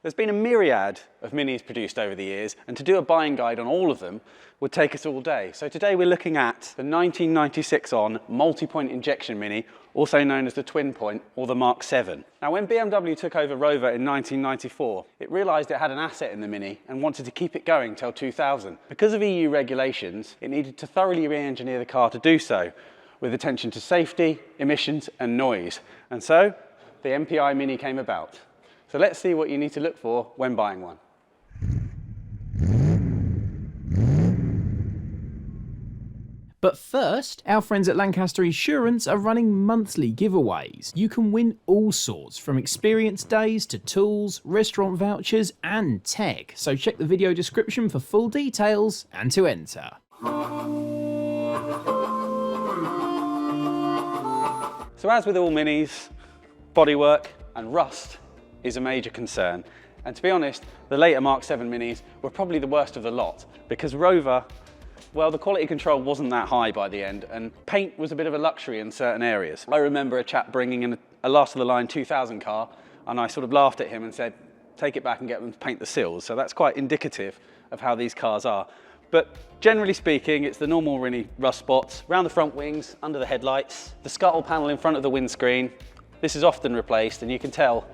There's been a myriad of Minis produced over the years, and to do a buying guide on all of them would take us all day. So today we're looking at the 1996 on multi-point injection Mini, also known as the twin point or the Mk7. Now when BMW took over Rover in 1994, it realised it had an asset in the Mini and wanted to keep it going till 2000. Because of EU regulations, it needed to thoroughly re-engineer the car to do so, with attention to safety, emissions and noise. And so the MPI Mini came about. So let's see what you need to look for when buying one. But first, our friends at Lancaster Insurance are running monthly giveaways. You can win all sorts, from experience days to tools, restaurant vouchers and tech. So check the video description for full details and to enter. So as with all Minis, bodywork and rust is a major concern. And to be honest, the later Mk7 Minis were probably the worst of the lot, because Rover, well, the quality control wasn't that high by the end, and paint was a bit of a luxury in certain areas. I remember a chap bringing in a last of the line 2000 car, and I sort of laughed at him and said, take it back and get them to paint the sills. So that's quite indicative of how these cars are. But generally speaking, it's the normal really rust spots around the front wings, under the headlights, the scuttle panel in front of the windscreen. This is often replaced, and you can tell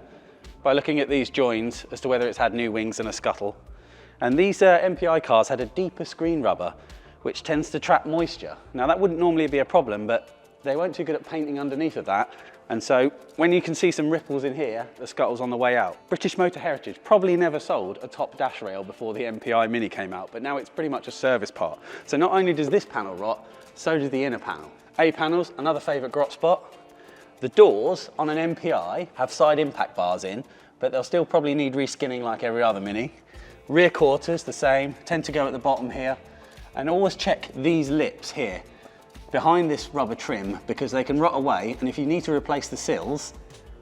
by looking at these joins as to whether it's had new wings and a scuttle. And these MPI cars had a deeper screen rubber, which tends to trap moisture. Now that wouldn't normally be a problem, but they weren't too good at painting underneath of that. And so when you can see some ripples in here, the scuttle's on the way out. British Motor Heritage probably never sold a top dash rail before the MPI Mini came out, but now it's pretty much a service part. So not only does this panel rot, so does the inner panel. A-panels, another favourite grot spot. The doors on an MPI have side impact bars in, but they'll still probably need reskinning like every other Mini. Rear quarters, the same, tend to go at the bottom here. And always check these lips here, behind this rubber trim, because they can rot away, and if you need to replace the sills,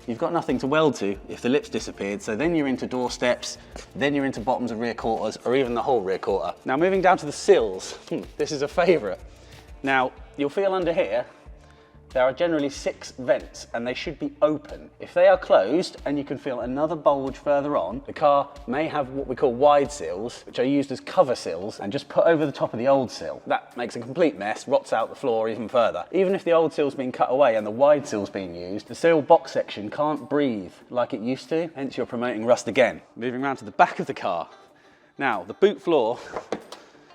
you've got nothing to weld to if the lips disappeared, so then you're into door steps, then you're into bottoms of rear quarters, or even the whole rear quarter. Now moving down to the sills, this is a favourite. Now, you'll feel under here, there are generally 6 vents and they should be open. If they are closed and you can feel another bulge further on, the car may have what we call wide sills, which are used as cover sills and just put over the top of the old sill. That makes a complete mess, rots out the floor even further. Even if the old sill's been cut away and the wide sill's been used, the sill box section can't breathe like it used to, hence you're promoting rust again. Moving around to the back of the car. Now, the boot floor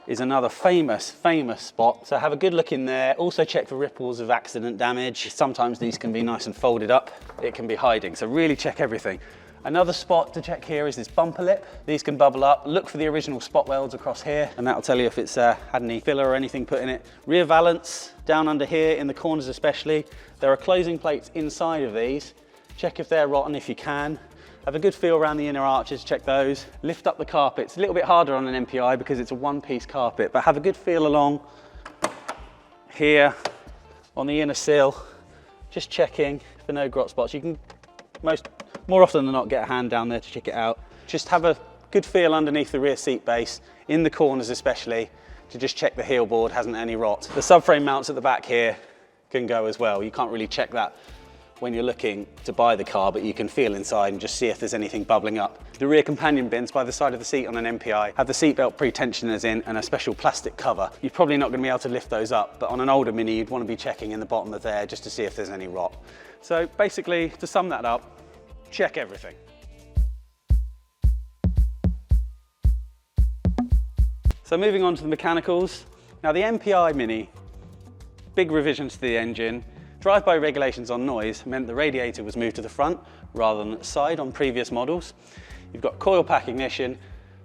is another famous spot. So have a good look in there. Also check for ripples of accident damage. Sometimes these can be nice and folded up. It can be hiding, so really check everything. Another spot to check here is this bumper lip. These can bubble up. Look for the original spot welds across here, and that'll tell you if it's had any filler or anything put in it. Rear valance, down under here, in the corners especially. There are closing plates inside of these. Check if they're rotten if you can. Have a good feel around the inner arches, check those. Lift up the carpet. It's a little bit harder on an MPI because it's a one-piece carpet, but have a good feel along here on the inner sill, just checking for no grot spots. You can more often than not get a hand down there to check it out. Just have a good feel underneath the rear seat base, in the corners especially, to just check the heel board hasn't any rot. The subframe mounts at the back here can go as well. You can't really check that when you're looking to buy the car, but you can feel inside and just see if there's anything bubbling up. The rear companion bins by the side of the seat on an MPI have the seatbelt pre-tensioners in and a special plastic cover. You're probably not going to be able to lift those up, but on an older Mini you'd want to be checking in the bottom of there just to see if there's any rot. So basically, to sum that up, check everything. So moving on to the mechanicals. Now the MPI Mini, big revisions to the engine. Drive-by regulations on noise meant the radiator was moved to the front rather than at the side on previous models. You've got coil pack ignition,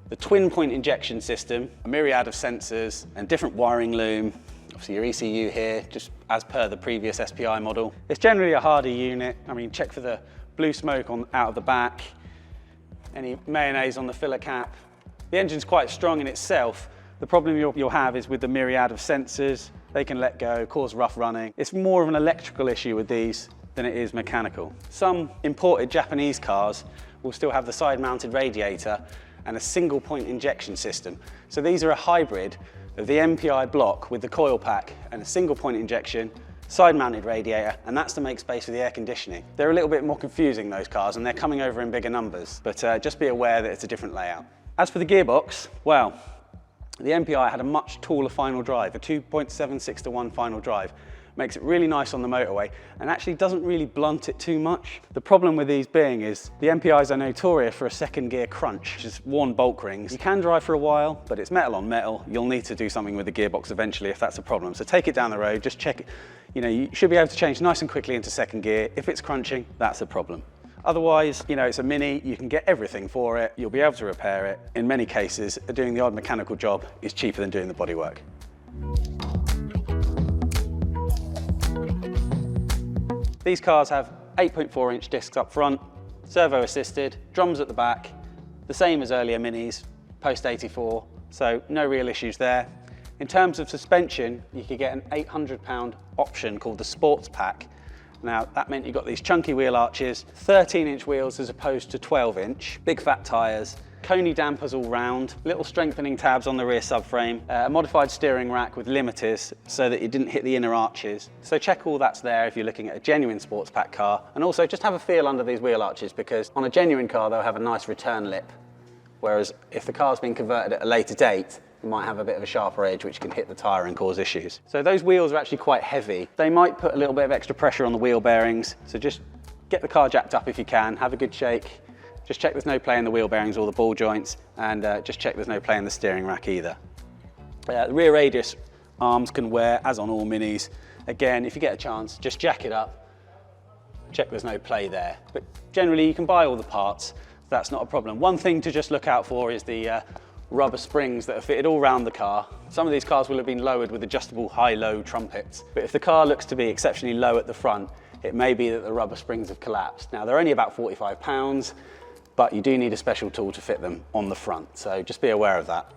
the twin point injection system, a myriad of sensors and different wiring loom. Obviously your ECU here, just as per the previous SPI model. It's generally a hardy unit. I mean, check for the blue smoke out of the back, any mayonnaise on the filler cap. The engine's quite strong in itself. The problem you'll have is with the myriad of sensors. They can let go, cause rough running. It's more of an electrical issue with these than it is mechanical. Some imported Japanese cars will still have the side-mounted radiator and a single-point injection system. So these are a hybrid of the MPI block with the coil pack and a single-point injection side mounted radiator, and that's to make space for the air conditioning. They're a little bit more confusing, those cars, and they're coming over in bigger numbers, but just be aware that it's a different layout. As for the gearbox, well, the MPI had a much taller final drive, a 2.76:1 final drive. Makes it really nice on the motorway and actually doesn't really blunt it too much. The problem with these being is the MPIs are notorious for a second gear crunch, which is worn bulk rings. You can drive for a while, but it's metal on metal. You'll need to do something with the gearbox eventually if that's a problem. So take it down the road, just check it. You know, you should be able to change nice and quickly into second gear. If it's crunching, that's a problem. Otherwise, you know, it's a Mini, you can get everything for it, you'll be able to repair it. In many cases, doing the odd mechanical job is cheaper than doing the bodywork. These cars have 8.4-inch discs up front, servo assisted, drums at the back, the same as earlier Minis, post 84, so no real issues there. In terms of suspension, you could get an £800 option called the Sports Pack. Now, that meant you got these chunky wheel arches, 13-inch wheels as opposed to 12-inch, big fat tyres, Coney dampers all round, little strengthening tabs on the rear subframe, a modified steering rack with limiters so that you didn't hit the inner arches. So check all that's there if you're looking at a genuine sports pack car, and also just have a feel under these wheel arches, because on a genuine car they'll have a nice return lip, whereas if the car's been converted at a later date, it might have a bit of a sharper edge which can hit the tyre and cause issues. So those wheels are actually quite heavy. They might put a little bit of extra pressure on the wheel bearings, so just get the car jacked up if you can, have a good shake. Just check there's no play in the wheel bearings or the ball joints, and just check there's no play in the steering rack either. The rear radius arms can wear, as on all Minis. Again, if you get a chance, just jack it up, check there's no play there. But generally you can buy all the parts, that's not a problem. One thing to just look out for is the rubber springs that are fitted all around the car. Some of these cars will have been lowered with adjustable high-low trumpets, but if the car looks to be exceptionally low at the front, it may be that the rubber springs have collapsed. Now, they're only about £45, but you do need a special tool to fit them on the front, so just be aware of that.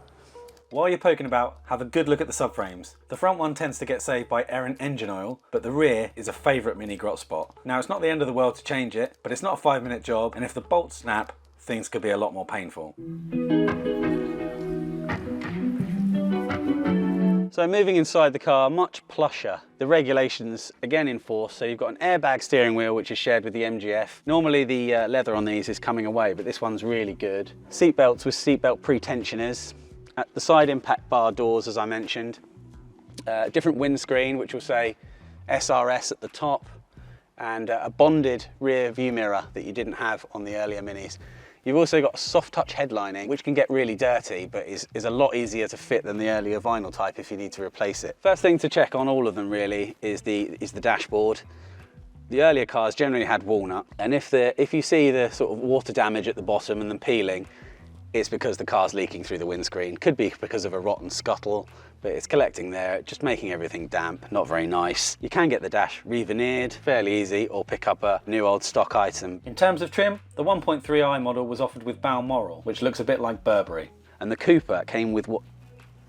While you're poking about, have a good look at the subframes. The front one tends to get saved by air and engine oil, but the rear is a favourite Mini grot spot. Now, it's not the end of the world to change it, but it's not a 5-minute job, and if the bolts snap, things could be a lot more painful. So moving inside the car, much plusher. The regulations again in force, so you've got an airbag steering wheel which is shared with the MGF. Normally the leather on these is coming away, but this one's really good. Seat belts with seatbelt pre-tensioners. At the side impact bar doors, as I mentioned. Different windscreen which will say SRS at the top, and a bonded rear view mirror that you didn't have on the earlier Minis. You've also got a soft touch headlining, which can get really dirty, but is a lot easier to fit than the earlier vinyl type if you need to replace it. First thing to check on all of them really is the dashboard. The earlier cars generally had walnut, and if you see the sort of water damage at the bottom and then peeling, it's because the car's leaking through the windscreen. Could be because of a rotten scuttle, but it's collecting there, just making everything damp, not very nice. You can get the dash re-veneered, fairly easy, or pick up a new old stock item. In terms of trim, the 1.3i model was offered with Balmoral, which looks a bit like Burberry. And the Cooper came with what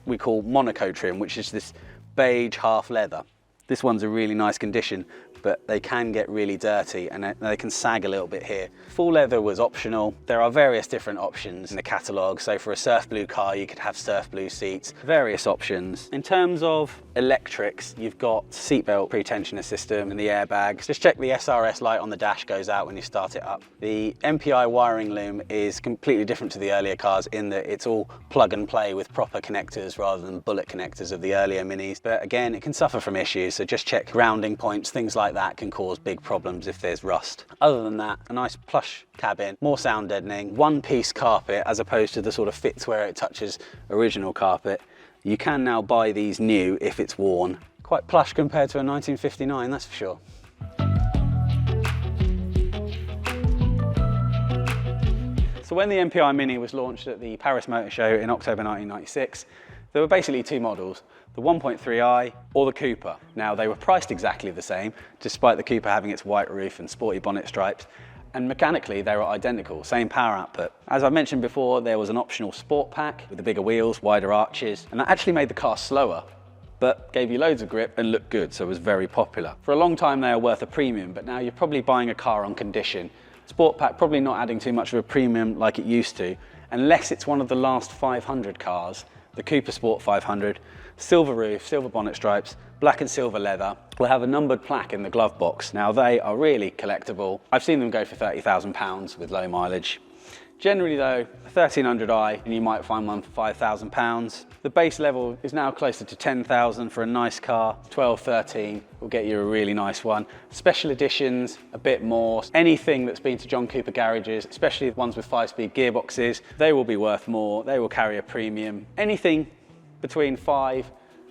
we call Monaco trim, which is this beige half leather. This one's a really nice condition, but they can get really dirty and they can sag a little bit here. Full leather was optional. There are various different options in the catalogue. So for a surf blue car, you could have surf blue seats, various options. In terms of electrics, you've got seatbelt pre-tensioner system and the airbags. Just check the SRS light on the dash goes out when you start it up. The MPI wiring loom is completely different to the earlier cars in that it's all plug and play with proper connectors rather than bullet connectors of the earlier Minis. But again, it can suffer from issues, so just check grounding points, things like that can cause big problems if there's rust. Other than that, a nice plush cabin, more sound deadening, one-piece carpet as opposed to the sort of fits where it touches original carpet. You can now buy these new if it's worn. Quite plush compared to a 1959, that's for sure. So when the MPI Mini was launched at the Paris Motor Show in October 1996, there were basically two models, the 1.3i or the Cooper. Now, they were priced exactly the same, despite the Cooper having its white roof and sporty bonnet stripes, and mechanically they were identical, same power output. As I mentioned before, there was an optional sport pack with the bigger wheels, wider arches, and that actually made the car slower, but gave you loads of grip and looked good, so it was very popular. For a long time they were worth a premium, but now you're probably buying a car on condition. Sport pack probably not adding too much of a premium like it used to, unless it's one of the last 500 cars the Cooper Sport 500, silver roof, silver bonnet stripes, black and silver leather. We'll have a numbered plaque in the glove box. Now they are really collectible. I've seen them go for £30,000 with low mileage. Generally though, a 1300i, and you might find one for £5,000. The base level is now closer to 10,000 for a nice car. 12, 13 will get you a really nice one. Special editions, a bit more. Anything that's been to John Cooper garages, especially the ones with 5-speed gearboxes, they will be worth more. They will carry a premium. Anything between £5,000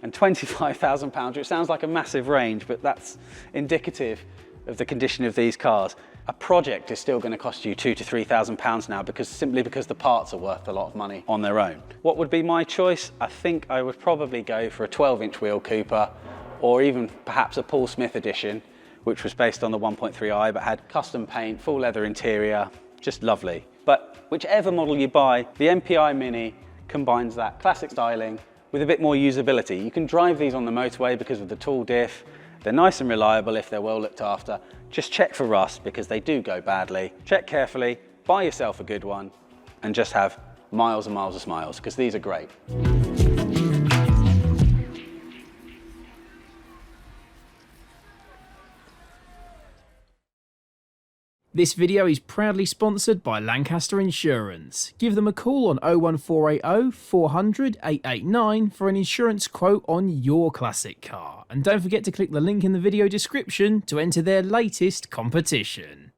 and £25,000, which sounds like a massive range, but that's indicative of the condition of these cars. A project is still going to cost you £2,000 to £3,000 now simply because the parts are worth a lot of money on their own. What would be my choice? I think I would probably go for a 12-inch wheel Cooper, or even perhaps a Paul Smith edition, which was based on the 1.3i but had custom paint, full leather interior, just lovely. But whichever model you buy, the MPI Mini combines that classic styling with a bit more usability. You can drive these on the motorway because of the tall diff. They're nice and reliable if they're well looked after. Just check for rust because they do go badly. Check carefully, buy yourself a good one, and just have miles and miles of smiles because these are great. This video is proudly sponsored by Lancaster Insurance. Give them a call on 01480 400 889 for an insurance quote on your classic car. And don't forget to click the link in the video description to enter their latest competition.